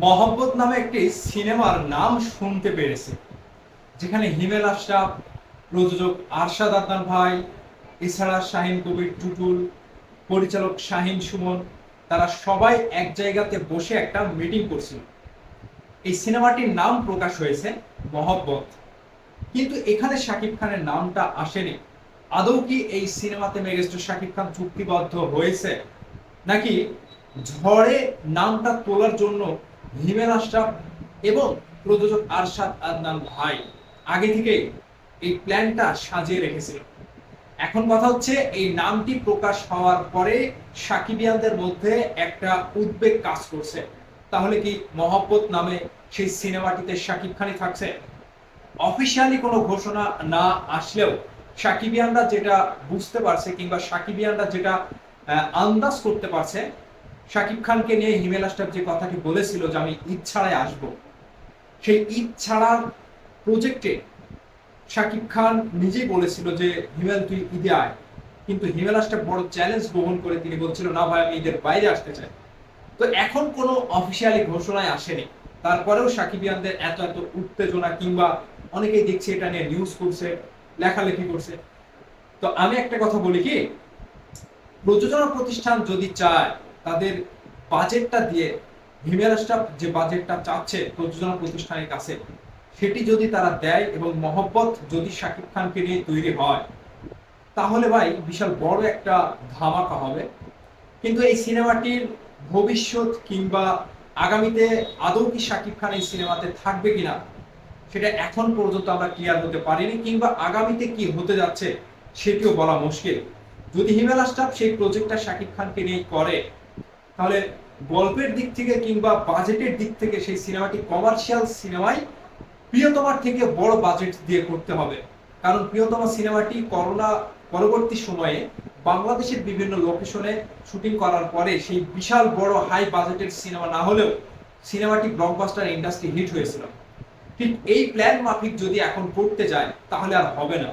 মহব্বত নামে একটি সিনেমার নাম শুনতে পেরেছে, যেখানে হিমেল আশরাফ, প্রযোজক আরশাদ আদনান ভাই, এছাড়া শাহিন কবির টুটুল, পরিচালক শাহিন সুমন, তারা সবাই এক জায়গাতে বসে একটা মিটিং করছিল। এই সিনেমাটির নাম প্রকাশ হয়েছে মহব্বত, কিন্তু এখানে শাকিব খানের নামটা আসেনি। আদৌ কি এই সিনেমাতে মেগাস্টার শাকিব খান চুক্তিবদ্ধ হয়েছে, নাকি ঝড়ে নামটা তোলার জন্য হিমেল আশরাফ এবং প্রযোজক আরশাদ আদনান ভাই আগে থেকে এই প্ল্যানটা সাজিয়ে রেখেছিল? এখন কথা হচ্ছে, এই নামটি প্রকাশ হওয়ার পরে সাকিবিয়ানদের মধ্যে একটা উদ্বেগ কাজ করছে। তাহলে কি মহব্বত নামে সেই সিনেমাটিতে শাকিব খানই থাকছে? অফিসিয়ালি কোনো ঘোষণা না আসলেও সাকিবিয়ানরা যেটা বুঝতে পারছে, কিংবা সাকিবিয়ানরা যেটা আন্দাজ করতে পারছে, শাকিব খানকে নিয়ে হিমেল আশরাফ যে কথাটি বলেছিল যে আমি ঈদ ছাড়াই আসবো, সেই ঈদ ছাড়ার প্রজেক্টে শাকিব খান নিজেই বলেছিল যে হিমেল তুই ঈদে আয়, কিন্তু হিমেল আশরাফ বড় চ্যালেঞ্জ গ্রহণ করে তিনি বলছিল না ভাই, আমি ঈদের বাইরে আসতে চাই। তো এখন কোনো অফিসিয়ালি ঘোষণায় আসেনি, তারপরেও সাকিবিয়ানদের এত এত উত্তেজনা, কিংবা অনেকেই দেখছে এটা নিয়ে নিউজ করছে, লেখালেখি করছে। তো আমি একটা কথা বলি কি, প্রযোজনা প্রতিষ্ঠান যদি চায় তাদের বাজেটটা দিয়ে হিমেল আশরাফ যে বাজেটটা চাচ্ছে প্রযোজনা প্রতিষ্ঠানের কাছে, সেটি যদি তারা দেয় এবং মহব্বত যদি শাকিব খানকে নিয়ে তৈরি হয়, তাহলে ভাই বিশাল বড় একটা ধামাকা হবে। কিন্তু এই সিনেমাটির ভবিষ্যৎ, কিংবা আগামীতে আদৌ কি শাকিব খান এই সিনেমাতে থাকবে কিনা, সেটা এখন পর্যন্ত আমরা ক্লিয়ার হতে পারিনি, কিংবা আগামীতে কি হতে যাচ্ছে সেটিও বলা মুশকিল। যদি হিমেল আশরাফ সেই প্রজেক্টটা শাকিব খানকে নিয়ে করে, তাহলে গল্পের দিক থেকে কিংবা বাজেটের দিক থেকে সেই সিনেমাটি কমার্শিয়াল সিনেমায় প্রিয়তমার থেকে বড় বাজেট দিয়ে করতে হবে। কারণ প্রিয়তমা সিনেমাটি করোনা পরবর্তী সময়ে বাংলাদেশের বিভিন্ন লোকেশনে শুটিং করার পরে সেই বিশাল বড় হাই বাজেটের সিনেমা না হলেও সিনেমাটি ব্লকবাস্টার ইন্ডাস্ট্রি হিট হয়েছিল। ঠিক এই প্ল্যান মাফিক যদি এখন করতে যায়, তাহলে আর হবে না।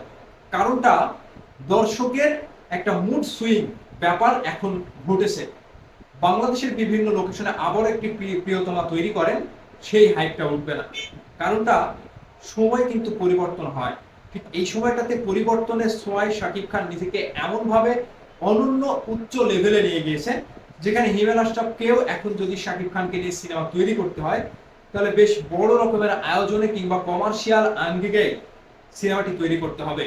কারণটা, দর্শকের একটা মুড সুইং ব্যাপার এখন ঘটেছে। বাংলাদেশের বিভিন্ন লোকেশনে আবার একটি প্রিয়তমা তৈরি করেন, সেই হাইপটা উঠবে না। কারণটা, সময় কিন্তু পরিবর্তন হয়। ঠিক এই সময়টাতে পরিবর্তনের সময় শাকিব খান নিজেকে এমন ভাবে অনন্য উচ্চ লেভেলে নিয়ে গিয়েছেন, যেখানে হিমেল আশরাফকেও এখন যদি শাকিব খানকে নিয়ে সিনেমা তৈরি করতে হয়, তাহলে বেশ বড় রকমের আয়োজনে কিংবা কমার্শিয়াল আঙ্গিকে সিনেমাটি তৈরি করতে হবে।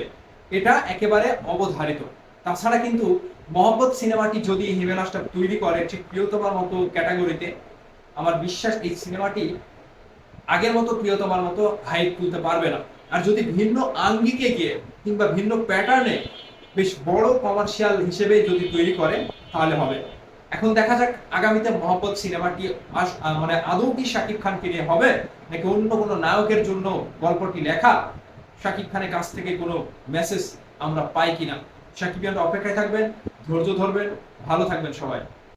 এটা একেবারে অবধারিত। তাছাড়া কিন্তু মহব্বত সিনেমাটি যদি হিমেল আশরাফ তৈরি করে ঠিক প্রিয়তমার মতো ক্যাটাগরিতে, আমার বিশ্বাস এই সিনেমাটি আগের মতো প্রিয়তমার মতো হাইপ তুলতে পারবে না। আর যদি ভিন্ন আঙ্গিকে গিয়ে কিংবা ভিন্ন প্যাটার্নে বেশ বড় কমার্শিয়াল হিসেবে যদি তৈরি করে, তাহলে হবে। এখন দেখা যাক আগামীতে মহব্বত সিনেমাটি মানে আদৌ কি শাকিব খানকে নিয়ে হবে, নাকি অন্য কোনো নায়কের জন্য গল্পটি লেখা, শাকিব খানের কাছ থেকে কোনো মেসেজ আমরা পাই কিনা। সাকিবিয়ানরা অপেক্ষায় থাকবেন, ধৈর্য ধরবেন, ভালো থাকবেন সবাই।